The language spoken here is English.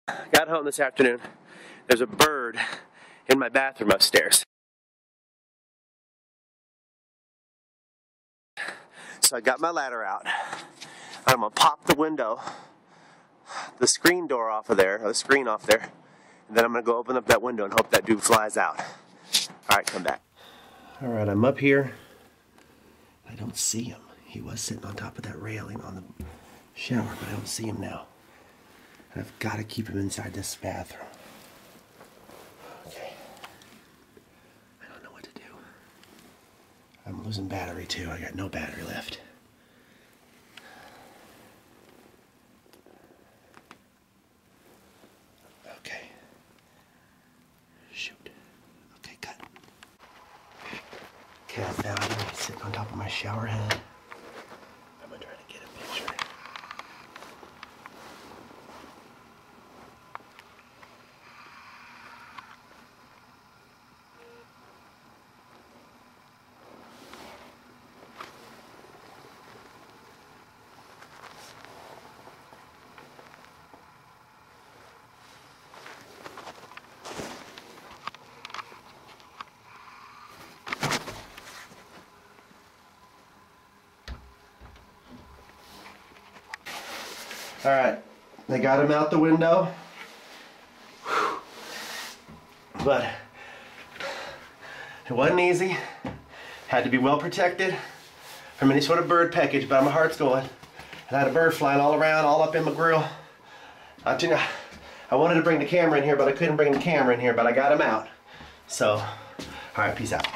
Got home this afternoon. There's a bird in my bathroom upstairs. So I got my ladder out. I'm gonna pop the window, the screen door off of there, or the screen off there, and then I'm gonna go open up that window and hope that dude flies out. All right, come back. All right, I'm up here. I don't see him. He was sitting on top of that railing on the shower, but I don't see him now. And I've got to keep him inside this bathroom. Okay. I don't know what to do. I'm losing battery too. I got no battery left. Okay. Shoot. Okay, cut. Okay, I found him. He's sitting on top of my shower head. I'm gonna try to get a picture. All right, they got him out the window, but it wasn't easy. Had to be well protected from any sort of bird peckage, but my heart's going. And I had a bird flying all around, all up in my grill. I wanted to bring the camera in here, but I couldn't bring the camera in here, but I got him out. So, all right, peace out.